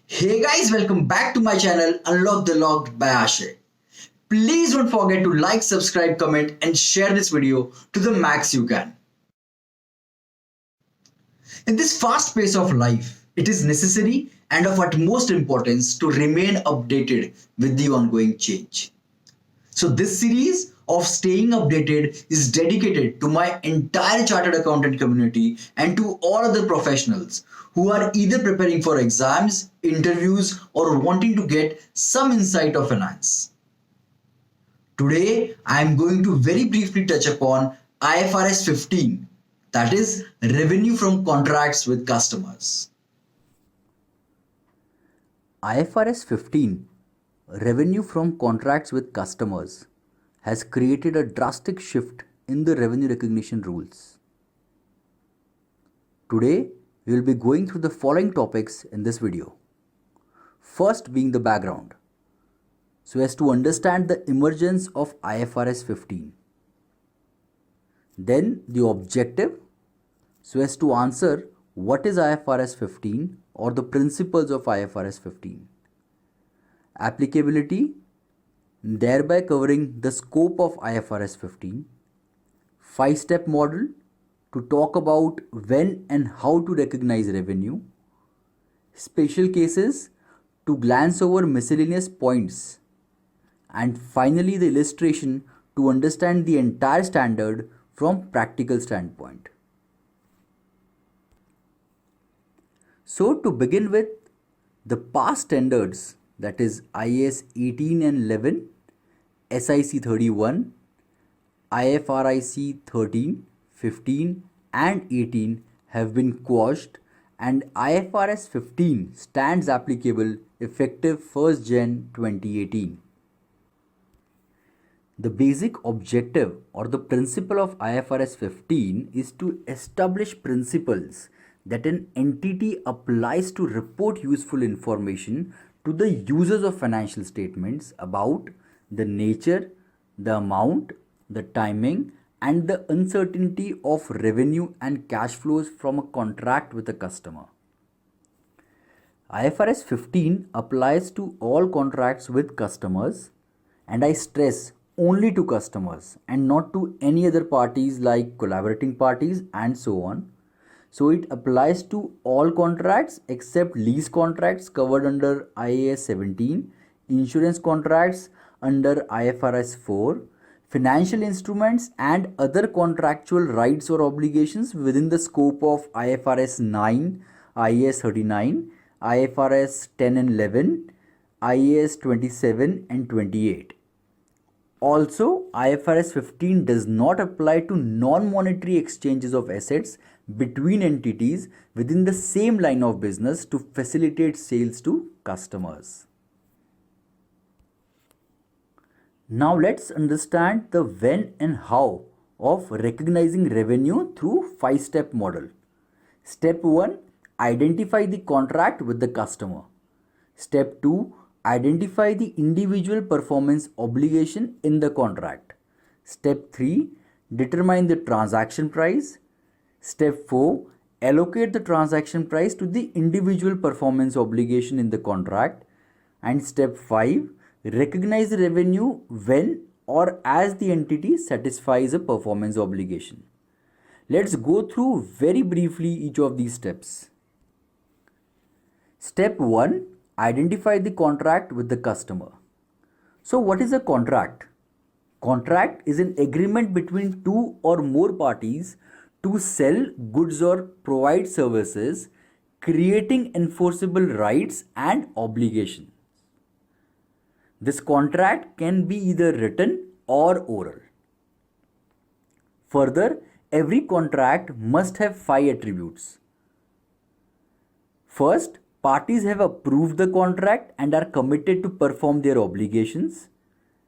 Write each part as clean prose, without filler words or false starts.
Hey guys, welcome back to my channel Unlock the Locked by Ashay. Please don't forget to like, subscribe, comment and share this video to the max you can. In this fast pace of life, it is necessary and of utmost importance to remain updated with the ongoing change. So this series of staying updated is dedicated to my entire chartered accountant community and to all other professionals who are either preparing for exams, interviews or wanting to get some insight of finance. Today I am going to very briefly touch upon IFRS 15, that is revenue from contracts with customers. IFRS 15, revenue from contracts with customers, has created a drastic shift in the revenue recognition rules. Today, we will be going through the following topics in this video. First being the background, so as to understand the emergence of IFRS 15. Then the objective, so as to answer what is IFRS 15 or the principles of IFRS 15. Applicability, thereby covering the scope of IFRS 15. 5-step model to talk about when and how to recognize revenue. Special cases to glance over miscellaneous points. And finally the illustration to understand the entire standard from practical standpoint. So to begin with, the past standards, that is IAS 18 and 11, SIC 31, IFRIC 13, 15 and 18 have been quashed and IFRS 15 stands applicable effective 1st Jan 2018. The basic objective or the principle of IFRS 15 is to establish principles that an entity applies to report useful information to the users of financial statements about the nature, the amount, the timing and the uncertainty of revenue and cash flows from a contract with a customer. IFRS 15 applies to all contracts with customers, and I stress only to customers and not to any other parties like collaborating parties and so on. So it applies to all contracts except lease contracts covered under IAS 17, insurance contracts under IFRS 4, financial instruments and other contractual rights or obligations within the scope of IFRS 9, IAS 39, IFRS 10 and 11, IAS 27 and 28. Also, IFRS 15 does not apply to non-monetary exchanges of assets between entities within the same line of business to facilitate sales to customers. Now let's understand the when and how of recognizing revenue through 5-step model. Step 1, identify the contract with the customer. Step 2, identify the individual performance obligation in the contract. Step 3, determine the transaction price. Step 4, allocate the transaction price to the individual performance obligation in the contract. And step 5, recognize the revenue when or as the entity satisfies a performance obligation. Let's go through very briefly each of these steps. Step 1, identify the contract with the customer. So what is a contract? Contract is an agreement between two or more parties to sell goods or provide services, creating enforceable rights and obligations. This contract can be either written or oral. Further, every contract must have 5 attributes. First, parties have approved the contract and are committed to perform their obligations.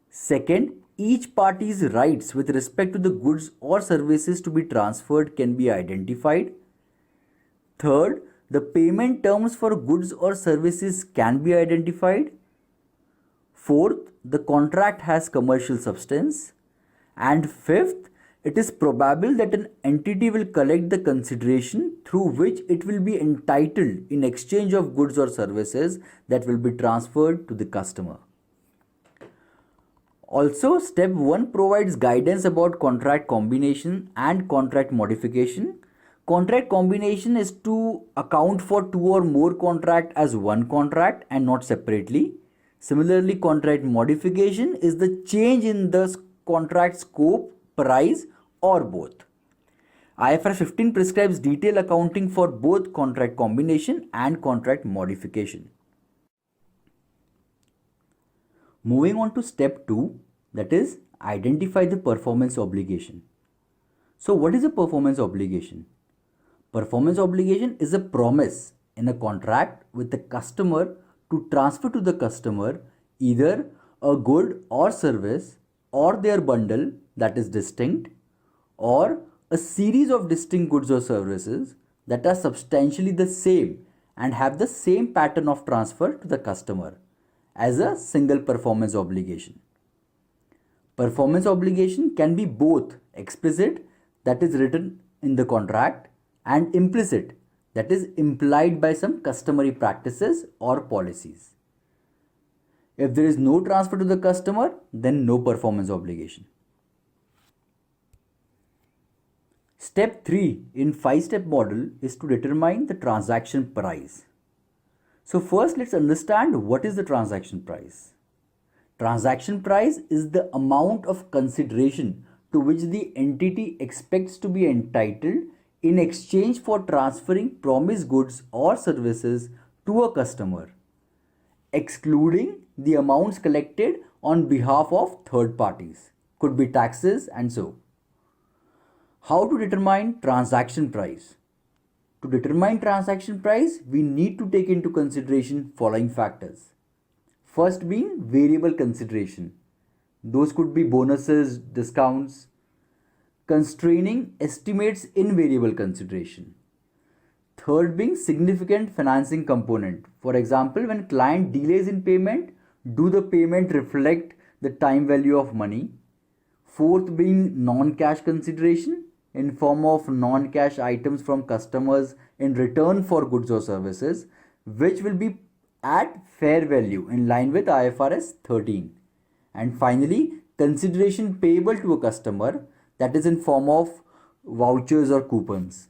Second, each party's rights with respect to the goods or services to be transferred can be identified. Third, the payment terms for goods or services can be identified. Fourth, the contract has commercial substance. And fifth, it is probable that an entity will collect the consideration through which it will be entitled in exchange of goods or services that will be transferred to the customer. Also, step 1 provides guidance about contract combination and contract modification. Contract combination is to account for two or more contract as one contract and not separately. Similarly, contract modification is the change in the contract scope, price, or both. IFRS 15 prescribes detailed accounting for both contract combination and contract modification. Moving on to step 2, that is identify the performance obligation. So what is a performance obligation? Performance obligation is a promise in a contract with the customer to transfer to the customer either a good or service or their bundle that is distinct, or a series of distinct goods or services that are substantially the same and have the same pattern of transfer to the customer as a single performance obligation. Performance obligation can be both explicit, that is written in the contract, and implicit, that is implied by some customary practices or policies. If there is no transfer to the customer, then no performance obligation. Step 3 in 5-step model is to determine the transaction price. So first let's understand what is the transaction price. Transaction price is the amount of consideration to which the entity expects to be entitled in exchange for transferring promised goods or services to a customer, excluding the amounts collected on behalf of third parties, could be taxes and so. How to determine transaction price? To determine transaction price, we need to take into consideration following factors. First being variable consideration. Those could be bonuses, discounts. Constraining estimates in variable consideration. Third being significant financing component. For example, when client delays in payment, do the payment reflect the time value of money? Fourth being non-cash consideration in form of non-cash items from customers in return for goods or services, which will be at fair value in line with IFRS 13. And finally, consideration payable to a customer, that is in form of vouchers or coupons.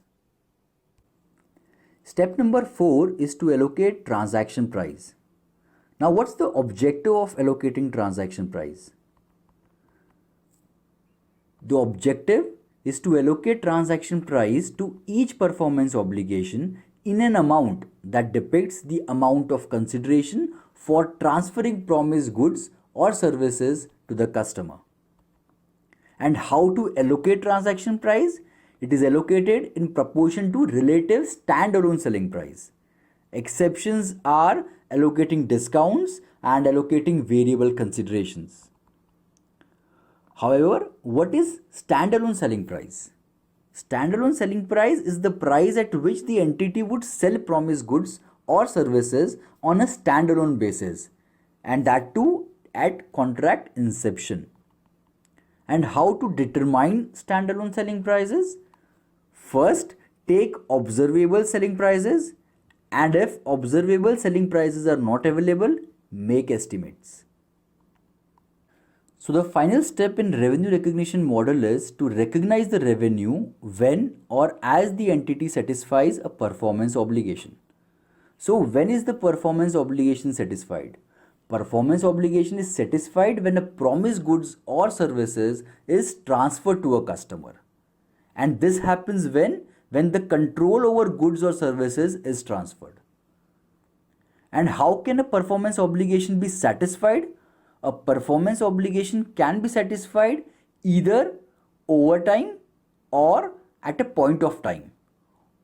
Step number 4 is to allocate transaction price. Now what's the objective of allocating transaction price? The objective is to allocate transaction price to each performance obligation in an amount that depicts the amount of consideration for transferring promised goods or services to the customer. And how to allocate transaction price? It is allocated in proportion to relative standalone selling price. Exceptions are allocating discounts and allocating variable considerations. However, what is standalone selling price? Standalone selling price is the price at which the entity would sell promised goods or services on a standalone basis, and that too at contract inception. And how to determine standalone selling prices? First, take observable selling prices, and if observable selling prices are not available, make estimates. So the final step in revenue recognition model is to recognize the revenue when or as the entity satisfies a performance obligation. So when is the performance obligation satisfied? Performance obligation is satisfied when a promised goods or services is transferred to a customer. And this happens when the control over goods or services is transferred. And how can a performance obligation be satisfied? A performance obligation can be satisfied either over time or at a point of time.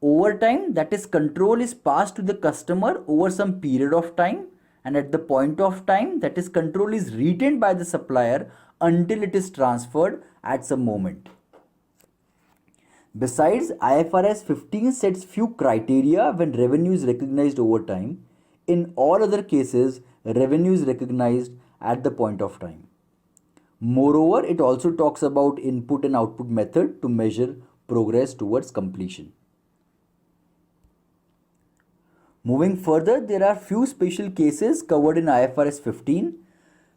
Over time, that is, control is passed to the customer over some period of time, and at the point of time, that is, control is retained by the supplier until it is transferred at some moment. Besides, IFRS 15 sets few criteria when revenue is recognized over time. In all other cases, revenue is recognized at the point of time. Moreover, it also talks about input and output method to measure progress towards completion. Moving further, there are few special cases covered in IFRS 15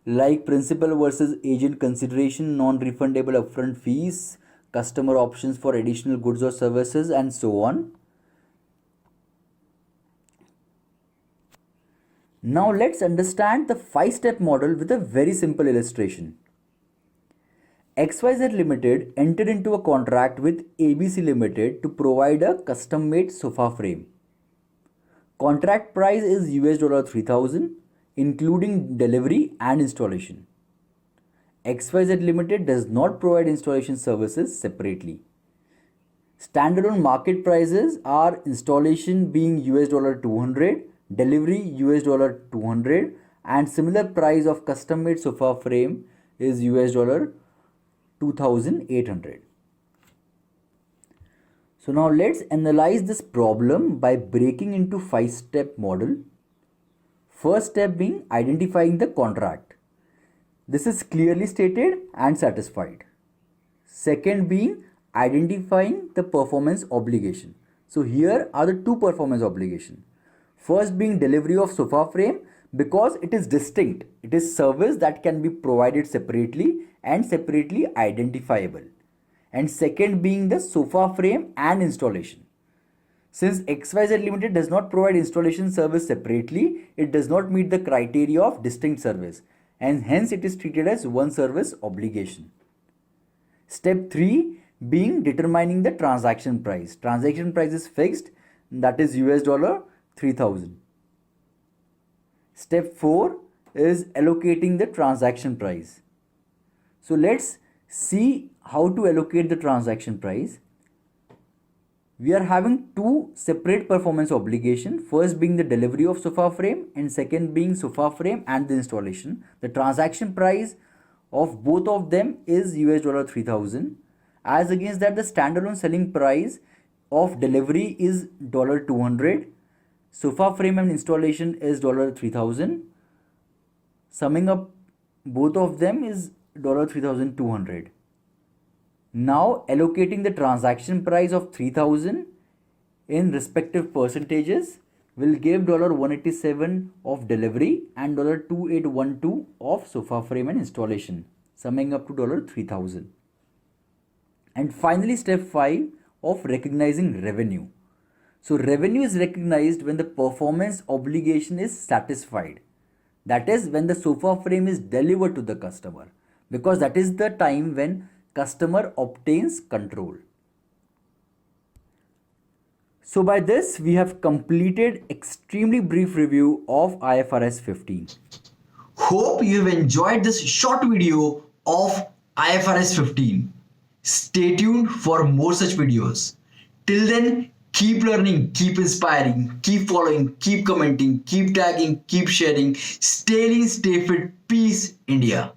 like principal versus agent consideration, non-refundable upfront fees, customer options for additional goods or services, and so on. Now let's understand the 5-step model with a very simple illustration. XYZ Limited entered into a contract with ABC Limited to provide a custom-made sofa frame. Contract price is $3,000, including delivery and installation. XYZ Limited does not provide installation services separately. Standalone market prices are installation being $200, delivery $200, and similar price of custom made sofa frame is $2,800. So now let's analyze this problem by breaking into 5-step model. First step being identifying the contract. This is clearly stated and satisfied. Second being identifying the performance obligation. So here are the two performance obligation. First being delivery of sofa frame because it is distinct. It is service that can be provided separately and separately identifiable. And second being the sofa frame and installation. Since XYZ Limited does not provide installation service separately, it does not meet the criteria of distinct service and hence it is treated as one service obligation. Step 3 being determining the transaction price. Transaction price is fixed, that is $3,000. Step 4 is allocating the transaction price. So let's see how to allocate the transaction price. We are having two separate performance obligations, first being the delivery of sofa frame and second being sofa frame and the installation. The transaction price of both of them is $3,000. As against that, the standalone selling price of delivery is $200. Sofa frame and installation is $3,000. Summing up both of them is $3,200. Now allocating the transaction price of $3,000 in respective percentages will give $187 of delivery and $2,812 of sofa frame and installation, summing up to $3,000. And finally step 5 of recognizing revenue. So revenue is recognized when the performance obligation is satisfied. That is when the sofa frame is delivered to the customer, because that is the time when customer obtains control. So by this we have completed extremely brief review of IFRS 15. Hope you have enjoyed this short video of IFRS 15. Stay tuned for more such videos. Till then, keep learning, keep inspiring, keep following, keep commenting, keep tagging, keep sharing. Stay lean, stay fit. Peace, India.